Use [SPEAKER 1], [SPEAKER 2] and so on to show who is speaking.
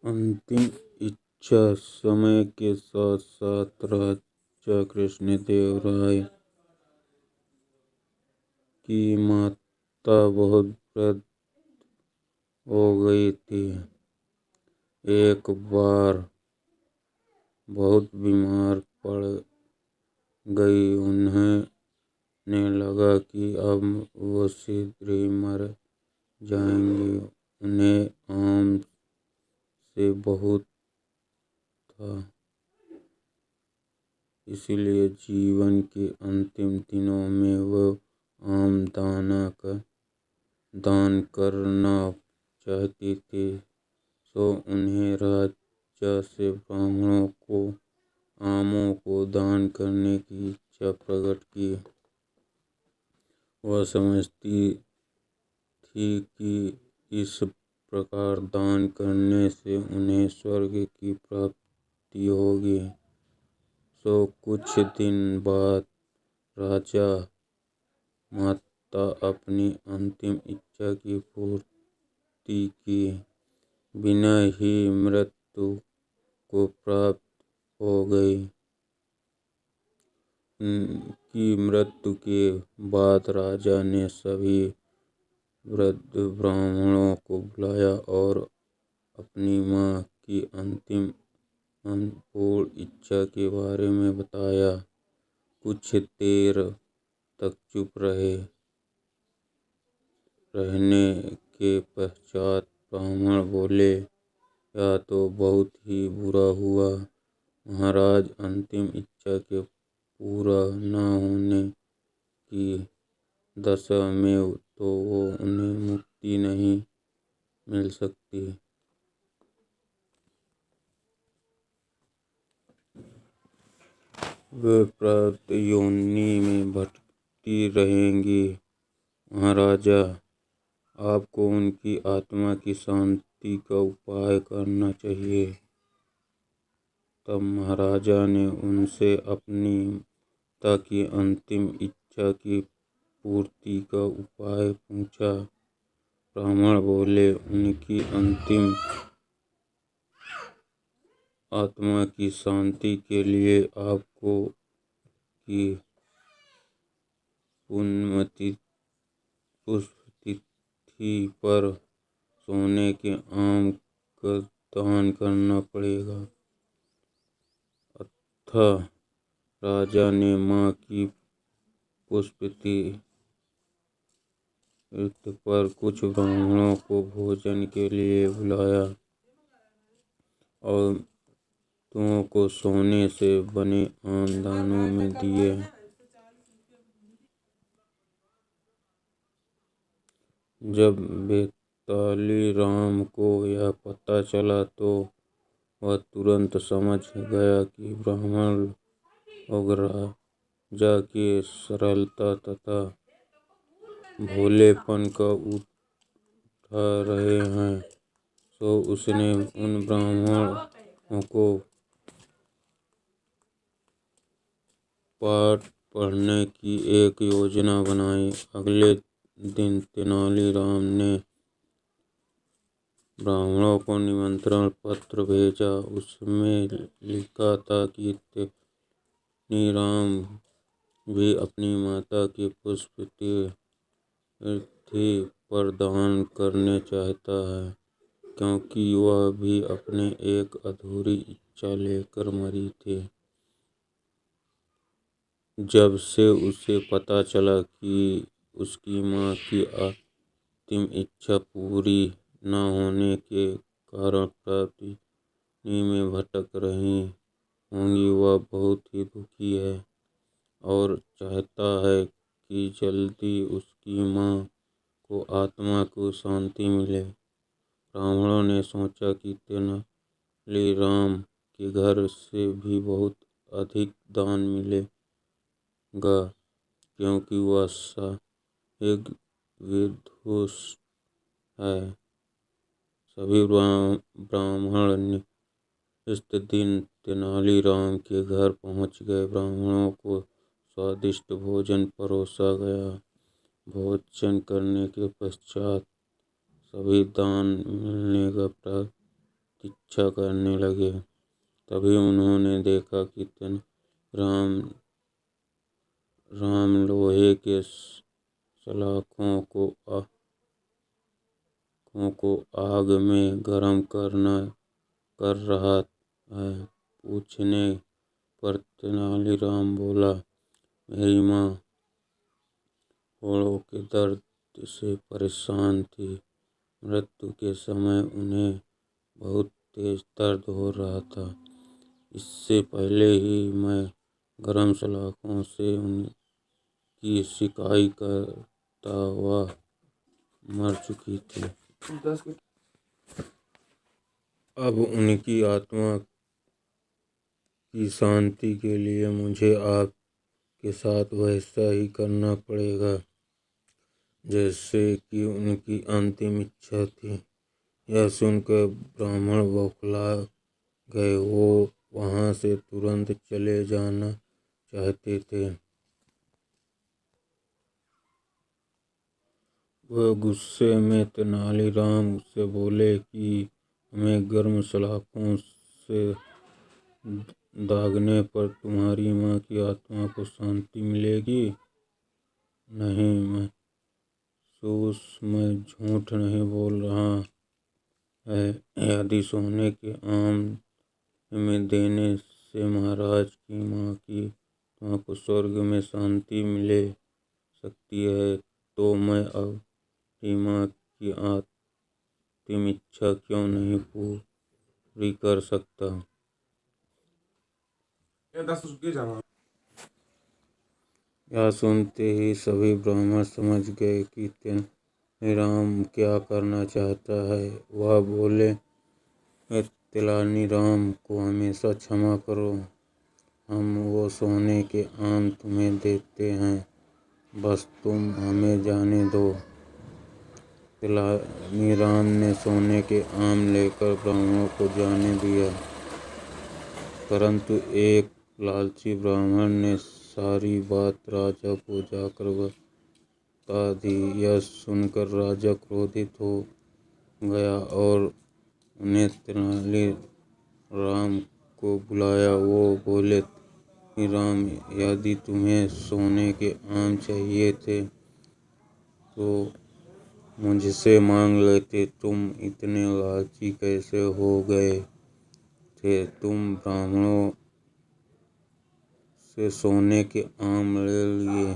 [SPEAKER 1] अंतिम इच्छा। समय के साथ साथ राजा कृष्णदेव राय की माता बहुत वृद्ध हो गई थी। एक बार बहुत बीमार पड़ गई। उन्हें लगा कि अब वो शीघ्र ही मर जाएंगी। उन्हें आम से बहुत था, इसलिए जीवन के अंतिम दिनों में वो आम दान करना चाहती थी। सो उन्हें राजा से ब्राह्मणों को आमों को दान करने की इच्छा प्रकट की। वह समझती थी कि इस प्रकार दान करने से उन्हें स्वर्ग की प्राप्ति होगी। सो कुछ दिन बाद राजा माता अपनी अंतिम इच्छा की पूर्ति की बिना ही मृत्यु को प्राप्त हो गई। उनकी मृत्यु के बाद राजा ने सभी वृद्ध ब्राह्मणों को बुलाया और अपनी मां की अंतिम पूर्ण इच्छा के बारे में बताया। कुछ देर तक चुप रहने के पश्चात ब्राह्मण बोले, यह तो बहुत ही बुरा हुआ महाराज। अंतिम इच्छा के पूरा न होने की दशा में तो उन्हें मुक्ति नहीं मिल सकती। वे प्रारब्ध योनि में भटकती रहेंगी। महाराजा, आपको उनकी आत्मा की शांति का उपाय करना चाहिए। तब महाराजा ने उनसे अपनी माता की अंतिम इच्छा की पूर्ति का उपाय पूछा। ब्राह्मण बोले, उनकी अंतिम आत्मा की शांति के लिए आपको की पुष्पतिथि पर सोने के आम का दान करना पड़ेगा। अतः राजा ने मां की पुष्पतिथि पर कुछ ब्राह्मणों को भोजन के लिए बुलाया और को सोने से बने आम दानों में दिए। जब बेतालीराम को यह पता चला तो वह तुरंत समझ गया कि ब्राह्मण लोग राजा की सरलता तथा भोलेपन का उठा रहे हैं। सो उसने उन ब्राह्मणों को पाठ पढ़ने की एक योजना बनाई। अगले दिन तेनालीराम ने ब्राह्मणों को निमंत्रण पत्र भेजा। उसमें लिखा था कि तेनालीराम भी अपनी माता की पुष्पतिथि पर दान करना चाहता है, क्योंकि वह भी अपनी एक अधूरी इच्छा लेकर मरी थी। जब से उसे पता चला कि उसकी मां की अंतिम इच्छा पूरी न होने के कारण प्राप्ति में भटक रही होंगी, वह बहुत ही दुखी है और चाहता है कि जल्दी उसकी मां को आत्मा को शांति मिले। ब्राह्मणों ने सोचा कि तेनालीराम के घर से भी बहुत अधिक दान मिलेगा, क्योंकि वह एक विद्वान है। सभी ब्राह्मण इस दिन तेनालीराम के घर पहुंच गए। ब्राह्मणों को स्वादिष्ट भोजन परोसा गया। भोजन करने के पश्चात सभी दान मिलने का प्रतीक्षा करने लगे। तभी उन्होंने देखा कि राम लोहे के सलाखों को आग में गर्म कर रहा है। पूछने पर तेनालीराम बोला, मेरी माँ फोड़ों के दर्द से परेशान थी। मृत्यु के समय उन्हें बहुत तेज दर्द हो रहा था। इससे पहले ही मैं गर्म सलाखों से उनकी सिकाई करता हुआ मर चुकी थी। अब उनकी आत्मा की शांति के लिए मुझे आपके साथ वैसा ही करना पड़ेगा जैसे कि उनकी अंतिम इच्छा थी। यह सुनकर ब्राह्मण बौखला गए। वो वहां से तुरंत चले जाना चाहते थे। वह गुस्से में तेनालीराम से बोले कि हमें गर्म सलाखों से दागने पर तुम्हारी माँ की आत्मा को शांति मिलेगी। नहीं, मैं झूठ नहीं बोल रहा है। यदि सोने के आम में देने से महाराज की माँ की आत्मा को स्वर्ग में शांति मिले सकती है, तो मैं अपनी माँ की अंतिम इच्छा क्यों नहीं पूरी कर सकता। यह सुनते ही सभी ब्राह्मण समझ गए कि तेनालीराम क्या करना चाहता है। वह बोले, तेनालीराम को हमेशा क्षमा करो। हम वो सोने के आम तुम्हें देते हैं, बस तुम हमें जाने दो। तेनालीराम ने सोने के आम लेकर ब्राह्मणों को जाने दिया, परंतु एक लालची ब्राह्मण ने सारी बात राजा को जाकर बता दी। यह सुनकर राजा क्रोधित हो गया और उन्हें तेनालीराम को बुलाया। वो बोले, तेनालीराम, यदि तुम्हें सोने के आम चाहिए थे तो मुझसे मांग लेते। तुम इतने लालची कैसे हो गए थे? तुम ब्राह्मणों से सोने के आम ले लिए।